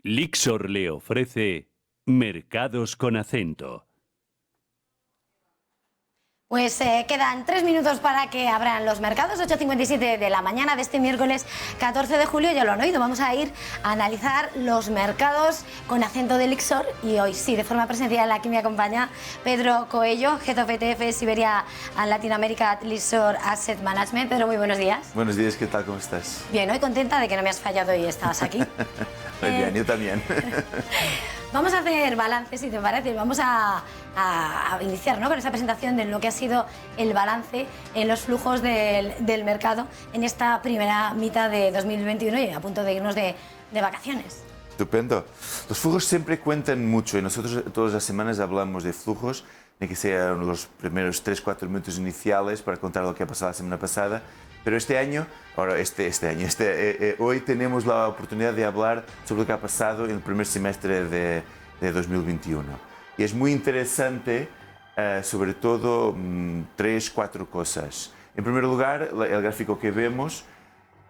Lixor le ofrece Mercados con Acento. Pues quedan 3 minutos para que abran los mercados, 8:57 de la mañana de este miércoles 14 de julio, ya lo han oído, vamos a ir a analizar los mercados con acento de Lixor y hoy sí, de forma presencial, aquí me acompaña Pedro Coello, Head of ETF Siberia and Latinoamérica at Lixor Asset Management. Pedro, muy buenos días. Buenos días, ¿qué tal? ¿Cómo estás? Bien, hoy contenta de que no me has fallado y estabas aquí. Muy bien, yo también. Vamos a hacer balance, si te parece. Vamos a iniciar, ¿no?, con esa presentación de lo que ha sido el balance en los flujos del mercado en esta primera mitad de 2021 y a punto de irnos de vacaciones. Estupendo. Los flujos siempre cuentan mucho y nosotros todas las semanas hablamos de flujos, de que sean los primeros 3-4 minutos iniciales para contar lo que ha pasado la semana pasada. Pero este año, hoy tenemos la oportunidad de hablar sobre lo que ha pasado en el primer semestre de 2021. Y es muy interesante, sobre todo, 3-4 cosas. En primer lugar, el gráfico que vemos,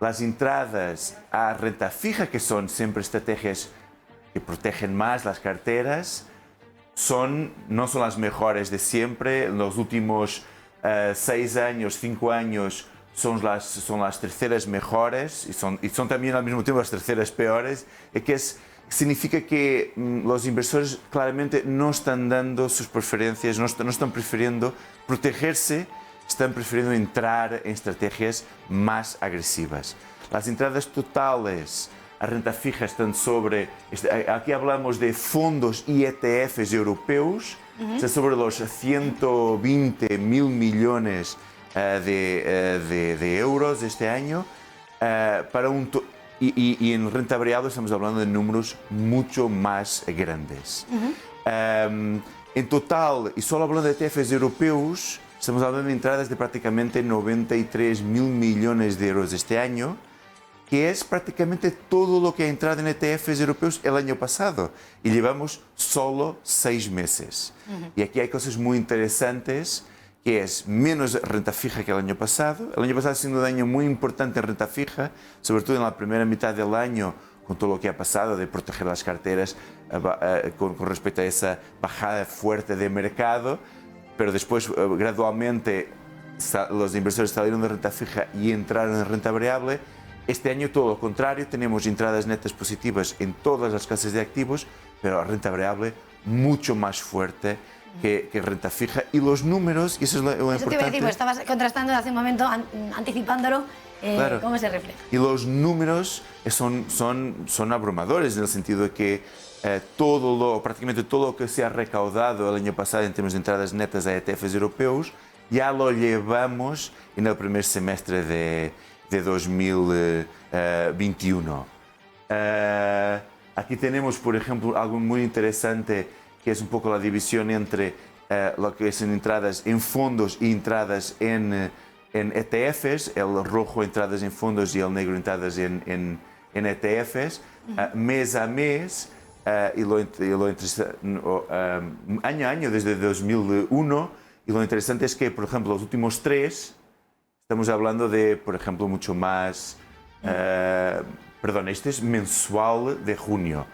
las entradas a renta fija, que son siempre estrategias que protegen más las carteras, no son las mejores de siempre. En los últimos 6 años, 5 años, son las terceras mejores y son también al mismo tiempo las terceras peores, significa que los inversores claramente no están dando sus preferencias, no están prefiriendo protegerse, están prefiriendo entrar en estrategias más agresivas. Las entradas totales a renta fija están aquí hablamos de fondos y ETFs europeos, están sobre los 120.000 millones de euros este año, y en renta variable estamos hablando de números mucho más grandes. En total, y solo hablando de ETFs europeos, estamos hablando de entradas de prácticamente 93.000 millones de euros este año, que es prácticamente todo lo que ha entrado en ETFs europeos el año pasado, y llevamos solo 6 meses. Y aquí hay cosas muy interesantes, que es menos renta fija que el año pasado. El año pasado ha sido un año muy importante en renta fija, sobre todo en la primera mitad del año, con todo lo que ha pasado de proteger las carteras con respecto a esa bajada fuerte de mercado, pero después gradualmente los inversores salieron de renta fija y entraron en renta variable. Este año todo lo contrario, tenemos entradas netas positivas en todas las clases de activos, pero la renta variable mucho más fuerte que renta fija, y los números, y eso es lo importante. Eso te iba a decir, pues estabas contrastando hace un momento, anticipándolo, claro. ¿Cómo se refleja? Y los números son abrumadores en el sentido de que prácticamente todo lo que se ha recaudado el año pasado en términos de entradas netas a ETFs europeos ya lo llevamos en el primer semestre de 2021. Aquí tenemos, por ejemplo, algo muy interesante, que es un poco la división entre lo que son entradas en fondos y entradas en ETFs, el rojo entradas en fondos y el negro entradas en ETFs, mes a mes, año a año desde 2001, y lo interesante es que, por ejemplo, los últimos 3, estamos hablando de, por ejemplo, mucho más, este es mensual de junio.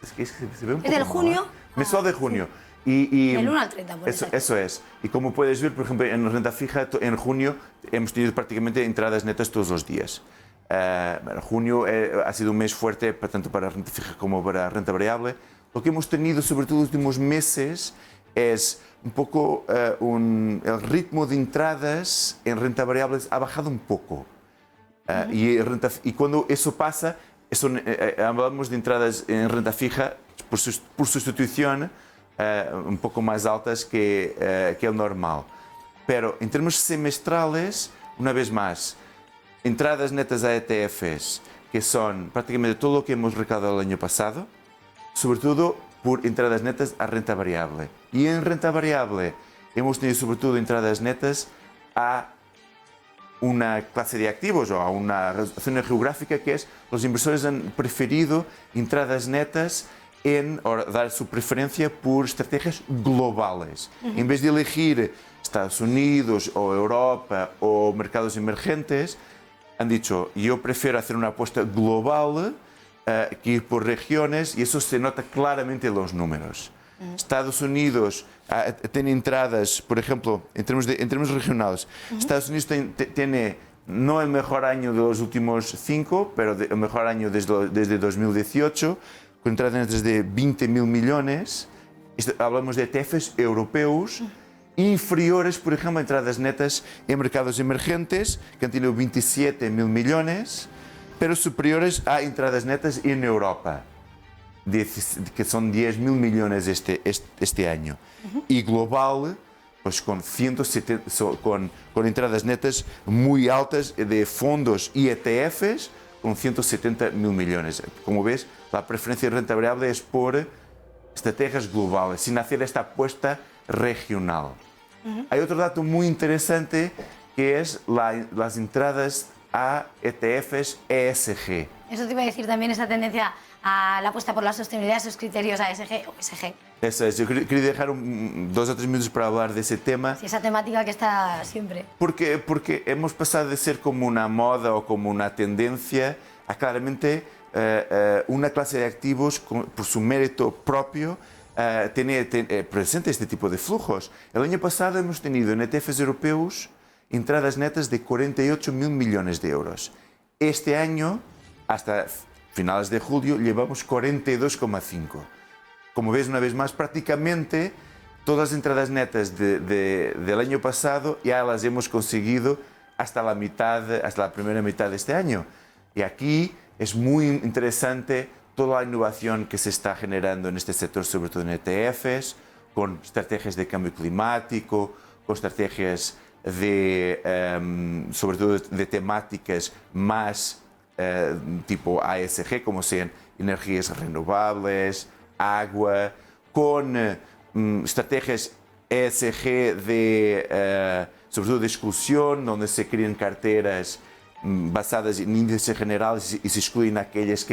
Es que se ve un poco del junio? Mensual de junio. Y del 1 al 30, por eso es. Y como puedes ver, por ejemplo, en renta fija, en junio hemos tenido prácticamente entradas netas todos los días. Junio ha sido un mes fuerte, tanto para renta fija como para renta variable. Lo que hemos tenido, sobre todo en los últimos meses, es un poco el ritmo de entradas en renta variable ha bajado un poco. Y cuando eso pasa, hablamos de entradas en renta fija por sustitución un poco más altas que el normal. Pero en términos semestrales, una vez más, entradas netas a ETFs, que son prácticamente todo lo que hemos recaudado el año pasado, sobre todo por entradas netas a renta variable. Y en renta variable hemos tenido sobre todo entradas netas a una clase de activos o a una zona geográfica, que es los inversores han preferido entradas netas dar su preferencia por estrategias globales. En vez de elegir Estados Unidos o Europa o mercados emergentes, han dicho, yo prefiero hacer una apuesta global que ir por regiones y eso se nota claramente en los números. Estados Unidos tiene entradas, por ejemplo, en términos regionales, Estados Unidos tiene no el mejor año de los últimos 5, pero el mejor año desde 2018, con entradas netas de 20.000 millones. Hablamos de ETFs europeos inferiores, por ejemplo, a entradas netas en mercados emergentes, que han tenido 27.000 millones, pero superiores a entradas netas en Europa, que son 10.000 millones este año. Y global, pues con entradas netas muy altas de fondos y ETFs, con 170.000 millones. Como ves, la preferencia de renta variable es por estrategias globales, sin hacer esta apuesta regional. Hay otro dato muy interesante que es las entradas a ETFs ESG. Eso te iba a decir también, esa tendencia a la apuesta por la sostenibilidad, esos criterios ASG o SG. Eso es, yo quería dejar 2 o 3 minutos para hablar de ese tema. Sí, esa temática que está siempre. Porque hemos pasado de ser como una moda o como una tendencia a claramente una clase de activos por su mérito propio presente este tipo de flujos. El año pasado hemos tenido en ETFs europeos entradas netas de 48.000 millones de euros. Este año, hasta finales de julio, llevamos 42,5. Como ves, una vez más, prácticamente todas las entradas netas del año pasado ya las hemos conseguido hasta la primera mitad de este año. Y aquí es muy interesante toda la innovación que se está generando en este sector, sobre todo en ETFs, con estrategias de cambio climático, con estrategias sobre todo de temáticas más tipo ASG, como sean energías renovables, agua, con estrategias ESG sobre todo de exclusión, donde se crean carteras basadas en índices generales y se excluyen aquellas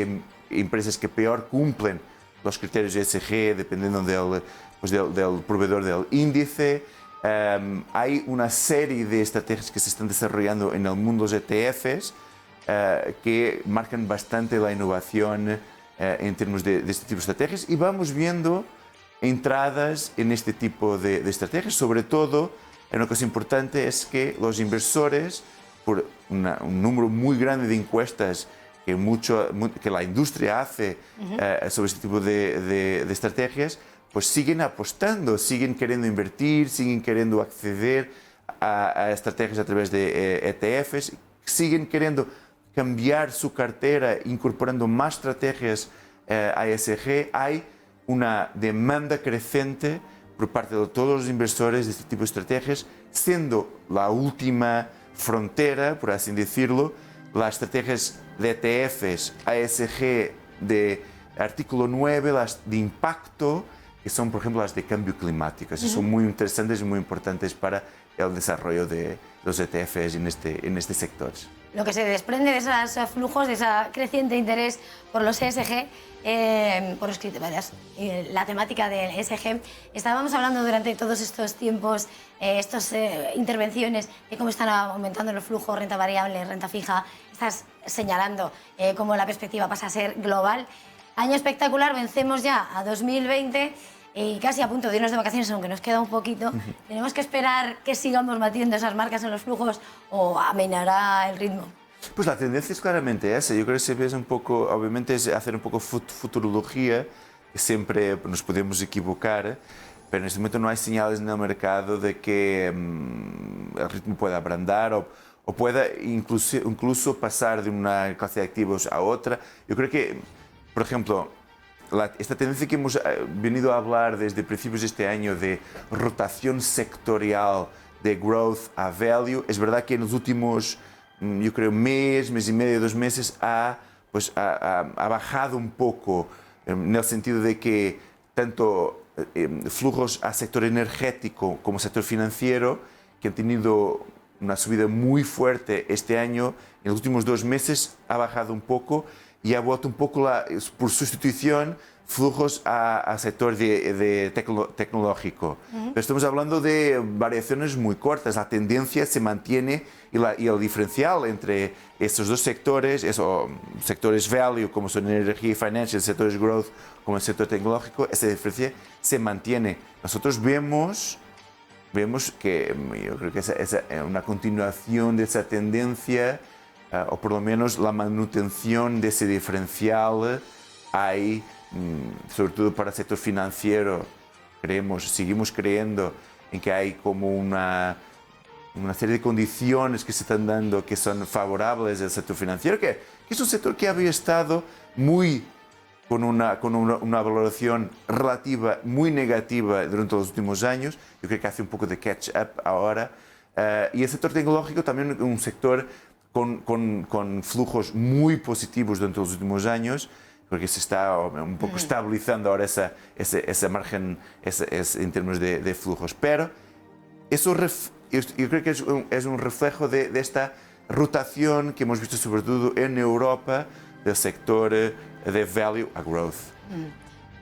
empresas que peor cumplen los criterios ESG, dependiendo del proveedor del índice. Hay una serie de estrategias que se están desarrollando en el mundo de los ETFs que marcan bastante la innovación en términos de este tipo de estrategias, y vamos viendo entradas en este tipo de estrategias. Sobre todo, una cosa importante es que los inversores, por un número muy grande de encuestas que la industria hace sobre este tipo de estrategias, pues siguen apostando, siguen queriendo invertir, siguen queriendo acceder a estrategias a través de ETFs, siguen queriendo cambiar su cartera incorporando más estrategias ASG. Hay una demanda creciente por parte de todos los inversores de este tipo de estrategias, siendo la última frontera, por así decirlo, las estrategias de ETFs ASG de artículo 9, las de impacto, que son, por ejemplo, las de cambio climático. Esas son muy interesantes y muy importantes para el desarrollo de los ETFs en este sector. Lo que se desprende de esos flujos, de ese creciente interés por los ESG, por los criterios, la temática del ESG, estábamos hablando durante todos estos tiempos, estas intervenciones, de cómo están aumentando los flujos, renta variable, renta fija. Estás señalando cómo la perspectiva pasa a ser global. Año espectacular, vencemos ya a 2020 y casi a punto de irnos de vacaciones, aunque nos queda un poquito. ¿Tenemos que esperar que sigamos batiendo esas marcas en los flujos o amenará el ritmo? Pues la tendencia es claramente esa. Yo creo que se ve un poco, obviamente, es hacer un poco futurología, que siempre nos podemos equivocar, pero en este momento no hay señales en el mercado de que el ritmo pueda abrandar o pueda incluso pasar de una clase de activos a otra. Yo creo que, por ejemplo, esta tendencia que hemos venido a hablar desde principios de este año de rotación sectorial de growth a value, es verdad que en los últimos, yo creo, mes y medio, 2 meses, ha bajado un poco, en el sentido de que tanto flujos a sector energético como sector financiero, que han tenido una subida muy fuerte este año, en los últimos 2 meses ha bajado un poco y ha vuelto un poco por sustitución flujos al sector tecnológico. Pero estamos hablando de variaciones muy cortas. La tendencia se mantiene y el diferencial entre estos dos sectores, sectores value como son energía y financial, sectores growth como el sector tecnológico, esa diferencia se mantiene. Nosotros vemos que yo creo que es una continuación de esa tendencia, o por lo menos la manutención de ese diferencial hay, sobre todo para el sector financiero. Seguimos creyendo en que hay como una serie de condiciones que se están dando que son favorables al sector financiero, que es un sector que había estado con una valoración relativa muy negativa durante los últimos años. Yo creo que hace un poco de catch-up ahora. Y el sector tecnológico también es un sector con flujos muy positivos durante los últimos años, porque se está un poco estabilizando ahora ese margen en términos de flujos. Pero eso yo creo que es un reflejo de esta rotación que hemos visto sobre todo en Europa del sector de value a growth.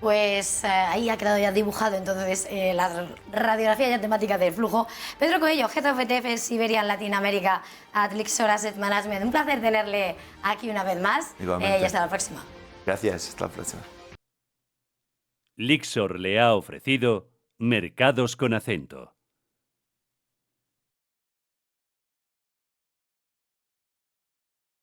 Pues ahí ha quedado ya dibujado entonces la radiografía ya temática del flujo. Pedro Coello, Head of ETF Siberian Latinoamérica at Lyxor Asset Management. Un placer tenerle aquí una vez más. Igualmente. Y hasta la próxima. Gracias, hasta la próxima. Lyxor le ha ofrecido Mercados con Acento.